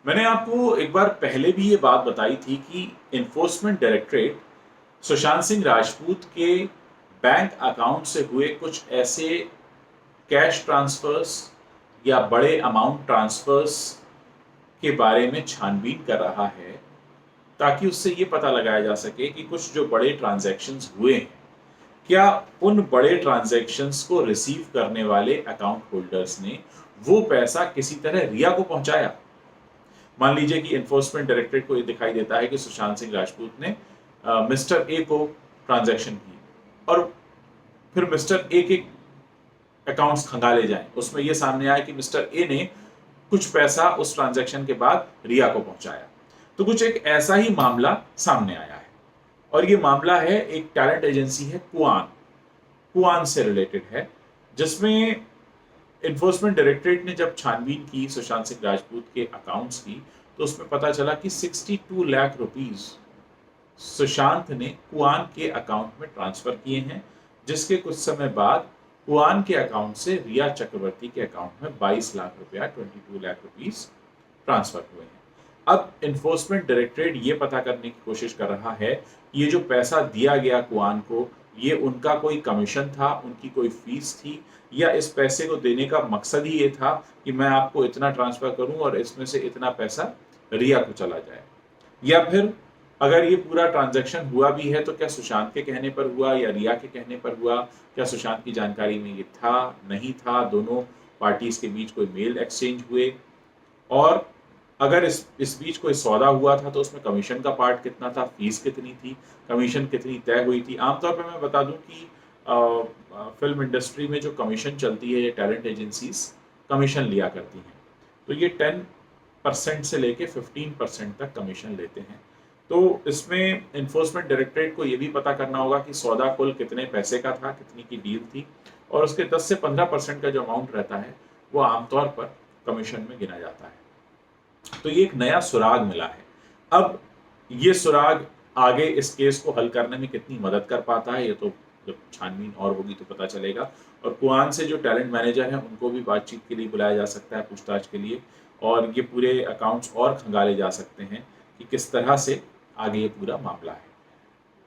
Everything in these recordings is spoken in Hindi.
मैंने आपको एक बार पहले भी ये बात बताई थी कि इन्फोर्समेंट डायरेक्टरेट सुशांत सिंह राजपूत के बैंक अकाउंट से हुए कुछ ऐसे कैश ट्रांसफर्स या बड़े अमाउंट ट्रांसफर्स के बारे में छानबीन कर रहा है, ताकि उससे ये पता लगाया जा सके कि कुछ जो बड़े ट्रांजैक्शंस हुए हैं, क्या उन बड़े ट्रांजैक्शंस को रिसीव करने वाले अकाउंट होल्डर्स ने वो पैसा किसी तरह रिया को पहुंचाया। मान लीजिए कि एनफोर्समेंट डायरेक्टरेट को ये दिखाई देता है कि सुशांत सिंह राजपूत ने मिस्टर ए को ट्रांजैक्शन की और फिर मिस्टर ए के अकाउंट्स खंगाले जाएं, उसमें यह सामने आया कि मिस्टर ए ने कुछ पैसा उस ट्रांजैक्शन के बाद रिया को पहुंचाया। तो कुछ एक ऐसा ही मामला सामने आया है और ये मामला है एक टैलेंट एजेंसी है कुआन से रिलेटेड है, जिसमें इन्फोर्समेंट डायरेक्टरेट ने जब छानबीन की सुशांत सिंह राजपूत के अकाउंट्स की, तो उसमें पता चला कि 62 लाख रुपीस सुशांत ने कुआन के अकाउंट में ट्रांसफर किए हैं, जिसके कुछ समय बाद कुआन के अकाउंट से रिया चक्रवर्ती के अकाउंट में 22 लाख रुपया 22 लाख रुपीस ट्रांसफर हुए हैं। अब इन्फोर्समेंट डायरेक्टरेट ये पता करने की कोशिश कर रहा है कि ये जो पैसा दिया गया कुआन को, ये उनका कोई कमीशन था, उनकी कोई फीस थी, या इस पैसे को देने का मकसद ही ये था कि मैं आपको इतना ट्रांसफर करूं और इसमें से इतना पैसा रिया को चला जाए। या फिर अगर ये पूरा ट्रांजैक्शन हुआ भी है तो क्या सुशांत के कहने पर हुआ या रिया के कहने पर हुआ, क्या सुशांत की जानकारी में ये था, नहीं था, दोनों पार्टीज के बीच कोई मेल एक्सचेंज हुए, और अगर इस बीच कोई सौदा हुआ था तो उसमें कमीशन का पार्ट कितना था, फीस कितनी थी, कमीशन कितनी तय हुई थी। आमतौर पर मैं बता दूं कि फिल्म इंडस्ट्री में जो कमीशन चलती है, ये टैलेंट एजेंसीज कमीशन लिया करती हैं, तो ये 10% से लेके 15% तक कमीशन लेते हैं। तो इसमें इन्फोर्समेंट डायरेक्टरेट को ये भी पता करना होगा कि सौदा कुल कितने पैसे का था, कितनी की डील थी, और उसके 10 से 15% का जो अमाउंट रहता है वो आमतौर पर कमीशन में गिना जाता है। तो ये एक नया सुराग मिला है। अब ये सुराग आगे इस केस को हल करने में कितनी मदद कर पाता है, ये तो जब छानबीन और होगी तो पता चलेगा। और कुआन से जो टैलेंट मैनेजर हैं उनको भी बातचीत के लिए बुलाया जा सकता है, पूछताछ के लिए, और ये पूरे अकाउंट्स और खंगाले जा सकते हैं कि किस तरह से आगे ये पूरा मामला है।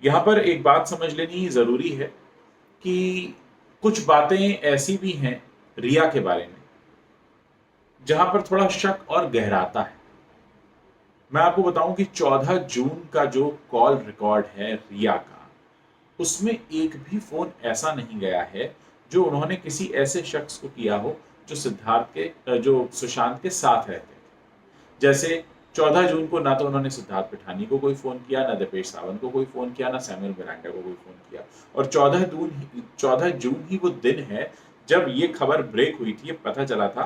यहाँ पर एक बात समझ लेनी ज़रूरी है कि कुछ बातें ऐसी भी हैं रिया के बारे में जहां पर थोड़ा शक और गहराता है। मैं आपको बताऊं कि 14 जून का जो कॉल रिकॉर्ड है रिया का, उसमें एक भी फोन ऐसा नहीं गया है जो उन्होंने किसी ऐसे शख्स को किया हो जो सुशांत के साथ रहते थे। जैसे 14 जून को ना तो उन्होंने सिद्धार्थ पिठानी को कोई फोन किया, ना दीपेश सावंत को कोई फोन किया, ना सैमुअल मिरांडा को कोई फोन किया। और 14 जून ही वो दिन है जब ये खबर ब्रेक हुई थी, ये पता चला था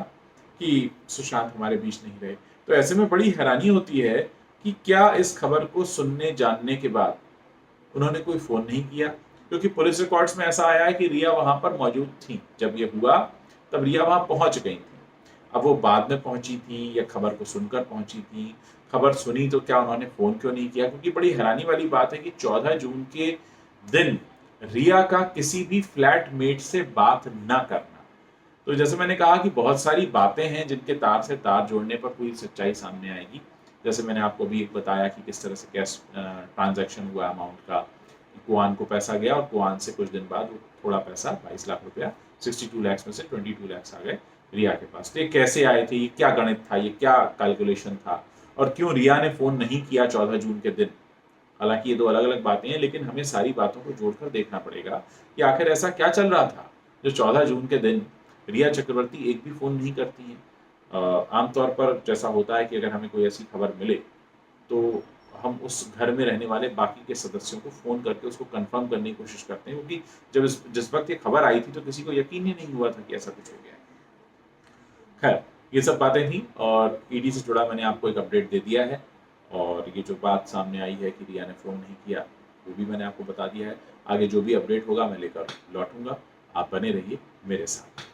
कि सुशांत हमारे बीच नहीं रहे। तो ऐसे में बड़ी हैरानी होती है कि क्या इस खबर को सुनने जानने के बाद उन्होंने कोई फोन नहीं किया, क्योंकि पुलिस रिकॉर्ड्स में ऐसा आया है कि रिया वहां पर मौजूद थी जब ये हुआ, तब रिया वहां पहुंच गई थी। अब वो बाद में पहुंची थी या खबर को सुनकर पहुंची थी, खबर सुनी तो क्या उन्होंने फोन क्यों नहीं किया? क्योंकि बड़ी हैरानी वाली बात है कि 14 जून के दिन रिया का किसी भी फ्लैटमेट से बात न करना। तो जैसे मैंने कहा कि बहुत सारी बातें हैं जिनके तार से तार जोड़ने पर पूरी सच्चाई सामने आएगी। जैसे मैंने आपको भी एक बताया कि किस तरह से कैश ट्रांजैक्शन हुआ अमाउंट का, कुआन को पैसा गया और कुआन से कुछ दिन बाद वो थोड़ा पैसा 22 लाख रुपया 62 लाख में से 22 लाख आ गए रिया के पास। तो ये कैसे आए थे, ये क्या गणित था, ये क्या कैलकुलेशन था, और क्यों रिया ने फोन नहीं किया 14 जून के दिन? हालांकि ये दो अलग अलग बातें हैं, लेकिन हमें सारी बातों को जोड़कर देखना पड़ेगा कि आखिर ऐसा क्या चल रहा था जो 14 जून के दिन रिया चक्रवर्ती एक भी फोन नहीं करती हैं। आमतौर पर जैसा होता है कि अगर हमें कोई ऐसी खबर मिले तो हम उस घर में रहने वाले बाकी के सदस्यों को फोन करके उसको कंफर्म करने की कोशिश करते हैं, क्योंकि जब जिस वक्त ये खबर आई थी तो किसी को यकीन ही नहीं हुआ था कि ऐसा कुछ हो गया। खैर, ये सब बातें थी और ईडी से जुड़ा मैंने आपको एक अपडेट दे दिया है, और ये जो बात सामने आई है कि रिया ने फोन नहीं किया, वो भी मैंने आपको बता दिया है। आगे जो भी अपडेट होगा मैं लेकर लौटूंगा। आप बने रहिए मेरे साथ।